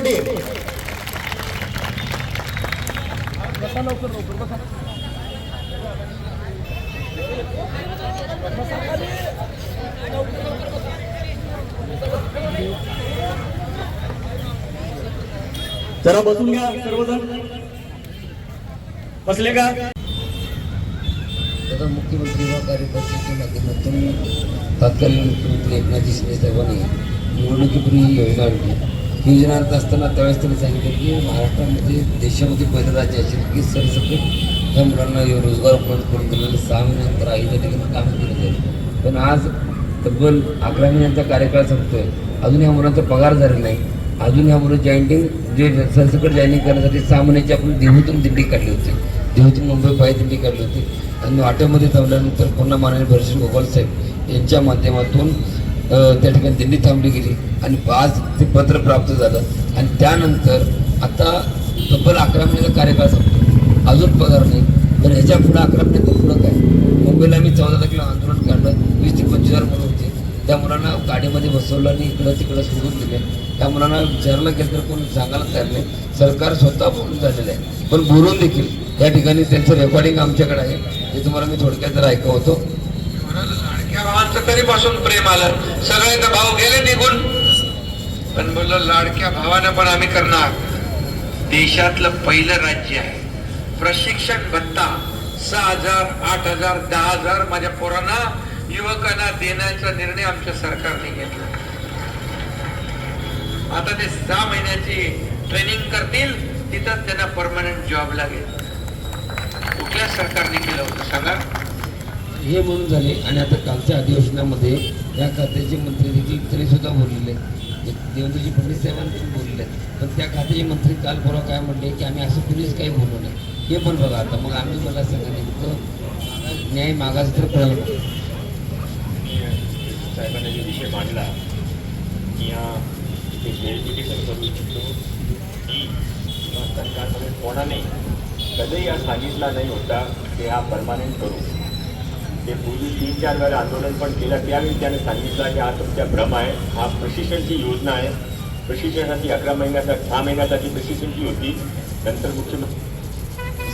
Party. जरा बसून घ्या सर्वजण. बसले का? तर मुख्यमंत्री व कार्यकर्त्यांच्या माध्यमातून तत्कालीन मुख्यमंत्री एकनाथ शिंदे साहेबांनी निवडणुकीपूर्वी ही योजना आणली. ही योजना आणत असताना त्यावेळेस त्यांनी सांगितलं की महाराष्ट्रामध्ये देशामध्ये पहिलं राज्य असेल की सरसकट ह्या मुलांना रोजगार उपलब्ध करून दिलेलं 6 महिन्यानंतर आई त्या ठिकाणी काम केलं जाईल. पण आज तब्बल 11 महिन्यांचा कार्यकाळ संपतोय, अजून ह्या मुलांचा पगार झालेला नाही. अजून ह्या मुलं जॉईंटिंग जे सरसकट जॉईनिंग करण्यासाठी 6 महिन्याची आपण देहूतून दिंडी काढली होती, देहूतून मुंबई पायी दिंडी काढली होती. आणि वाट्यामध्ये थांबल्यानंतर पुन्हा माननीय भरश्री गोपाल साहेब यांच्या माध्यमातून त्या ठिकाणी दिंडी थांबली गेली आणि आज ते पत्र प्राप्त झालं. आणि त्यानंतर आता तब्बल 11 महिन्याचा कार्यकाळ संपतो, अजून पगार नाही. पण ह्याच्या पुढं 11 महिन्यात पुढं काय? मुंबईला आम्ही 14 तारखेला आंदोलन काढलं. 20 ते 25,000 मुलं होते. त्या मुलांना गाडीमध्ये बसवलं आणि इकडं तिकडं सोडून दिले. त्या मुलांना विचारलं गेलं तर कोणी सांगायला तयार नाही. सरकार स्वतः बोलून झालेलं आहे, पण बोलून देखील या ठिकाणी त्यांचं रेकॉर्डिंग आमच्याकडे आहे, ते तुम्हाला मी थोडक्यात जर ऐकवतो. लाडक्या भावांचं कधीपासून प्रेम आलं, सगळे तर भाऊ गेले निघून, पण बोललं लाडक्या भावानं पण आम्ही करणार. देशातलं पहिलं राज्य आहे प्रशिक्षण भत्ता 6,000, 8,000, 10,000 माझ्या पोरांना युवकांना देण्याचा निर्णय आमच्या सरकारने घेतला. आता ते 6 महिन्याची ट्रेनिंग करतील, तिथं त्यांना परमनंट जॉब लागेल. कुठल्या सरकारने केलं होतं सांगा? हे म्हणून झाले. आणि आता कालच्या अधिवेशनामध्ये या खात्याचे मंत्री देखील तरी सुद्धा बोललेले, देवेंद्रजी फडणवीस साहेबांनी पण बोलले. पण त्या खात्याचे मंत्री काल परवा काय म्हणले की आम्ही असं कुणीच काही बोललो नाही. हे पण बघा आता मग आम्ही मला सांगा नेमकं न्याय मागायचं तर कळलं. साहेबांनी जो विषय मांडला की ते व्हेरिफिकेशन करू इच्छितो की सरकारमध्ये कोणाने कधीही हा सांगितला नाही होता की हा परमानंट करू. ते पूर्वी 3-4 वेळा आंदोलन पण केलं, त्यावेळी त्याने सांगितलं की हा तुमचा भ्रम आहे, हा प्रशिक्षणची योजना आहे. प्रशिक्षणासाठी 11 महिन्यासाठी 6 महिन्यासाठी प्रशिक्षणची होती. नंतर मुख्यमंत्री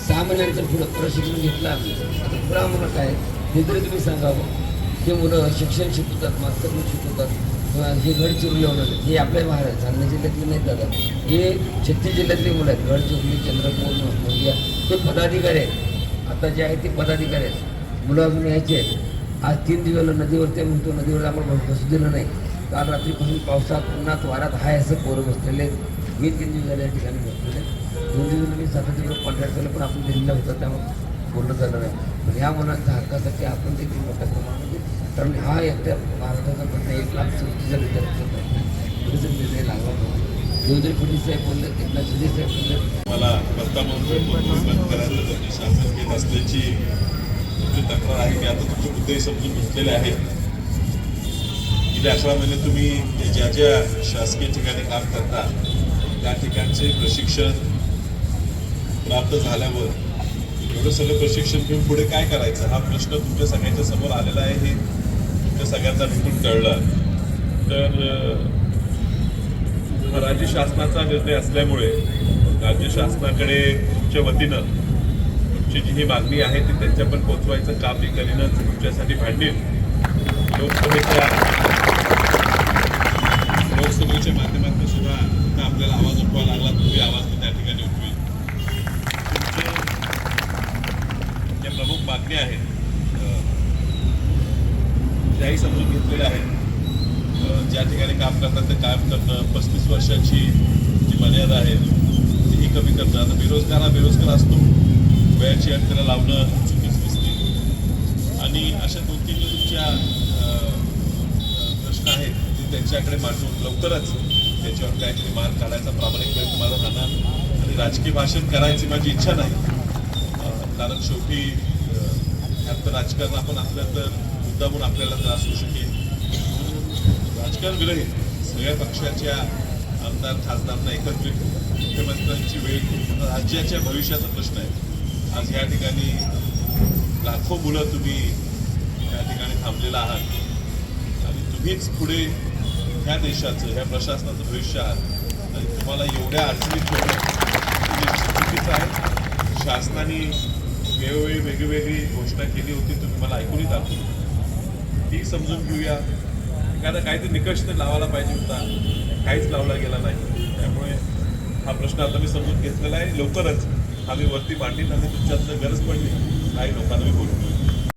6 महिन्यानंतर पुढं प्रशिक्षण घेतलं आम्ही. आता पुढं आम्हाला काय हे तरी तुम्ही सांगावं. ते मुलं शिक्षण शिकवतात, मास्तर पण शिकवतात. हे गडचिरोली होणार हे आपल्या बाहेर आहे, जालना जिल्ह्यातले नाहीत दादा, हे 36 जिल्ह्यातली मुलं आहेत. गडचिरोली, चंद्रपूर, गोंदिया ते पदाधिकारी आहेत. आता जे आहेत ते पदाधिकारी आहेत. मुलं अजून यायचे आहेत. आज 3 दिवस झालं नदीवर ते म्हणतो नदीवर आम्हाला बसू दिलं नाही. काल रात्रीपासून पावसात उन्हात वारात हाय असं पोरं बसलेले आहेत. मी 3 दिवस झाले या ठिकाणी बसलेले. 2 दिवस मी सातत्यानं कॉन्ट्रॅक्ट केलं, पण आपण दिल्लीला होतं त्यामुळे बोलणं झालं नाही. पण ह्या मुलांच्या हक्कासाठी आपण देखील मोठ्या प्रमाणामध्ये, कारण हा एकट्या महाराष्ट्राचा प्रश्न 1,60,000 विद्यार्थ्यांचा निर्णय लागला होता. देवेंद्र फडणवीस साहेब बोलले, एकनाथ शिंदे साहेब बोलले. मला भत्ता म्हणून करायचं त्यांनी शासन घेत असल्याची तुमची तक्रार आहे की आता तुमचे मुद्दे समजून घेतलेले आहेत. गेले 11 महिने तुम्ही ज्या ज्या शासकीय ठिकाणी काम करता त्या ठिकाणचे प्रशिक्षण प्राप्त झाल्यावर एवढं सगळं प्रशिक्षण घेऊन पुढे काय करायचं हा प्रश्न तुमच्या सगळ्यांच्या समोर आलेला आहे. हे तुमच्या सगळ्यांना भेटून कळलं. तर हा राज्य शासनाचा निर्णय असल्यामुळे राज्य शासनाकडे तुमच्या वतीनं तुमची जी ही मागणी आहे ती त्यांच्यापर्यंत पोहोचवायचं काम मी करीनच, तुमच्यासाठी भांडील. लोकसभेच्या माध्यमातून सुद्धा आता आपल्याला आवाज उठवा लागला, तुम्ही आवाज त्या ठिकाणी उठवी. ज्या प्रमुख मागण्या आहेत त्याही समजून घेतलेल्या आहेत. ज्या ठिकाणी काम करतात ते कायम करणं, 35 वर्षाची जी मर्यादा आहे तीही कमी करणं. आता बेरोजगार असतो, वयाची अट त्याला लावणं चुकीच दिसते. आणि अशा 2-3 तुमच्या प्रश्न आहेत ते त्यांच्याकडे मांडून लवकरच त्याच्यावर काहीतरी मार्ग काढायचा प्रामाणिक प्रयत्न माझा राहणार. आणि राजकीय भाषण करायची माझी इच्छा नाही, कारण शेवटी ह्यात राजकारण आपण असलं तर मुद्दामून आपल्याला त्रास होऊ शकेल. राजकारण विरहित सगळ्या पक्षाच्या आमदार खासदारांना एकत्रित मुख्यमंत्र्यांची वेळ राज्याच्या भविष्याचा प्रश्न आहे. आज या ठिकाणी लाखो मुलं तुम्ही या ठिकाणी थांबलेला आहात आणि तुम्हीच पुढे ह्या देशाचं ह्या प्रशासनाचं भविष्य आहात. आणि तुम्हाला एवढ्या अडचणीत ठेवणं हे निश्चित चुकीचं आहे. शासनाने वेळोवेळी वेगळी घोषणा केली होती, तुम्ही मला ऐकूनही दाखवली, ती समजून घेऊया. एखादा काहीतरी निकष तर लावायला पाहिजे होता, काहीच लावला गेला नाही. त्यामुळे हा प्रश्न आता मी समजून घेतलेला आहे. लवकरच आम्ही वरती मांडीन आणि तुमच्यातनं गरज पडली काही लोकांना मी बोलू.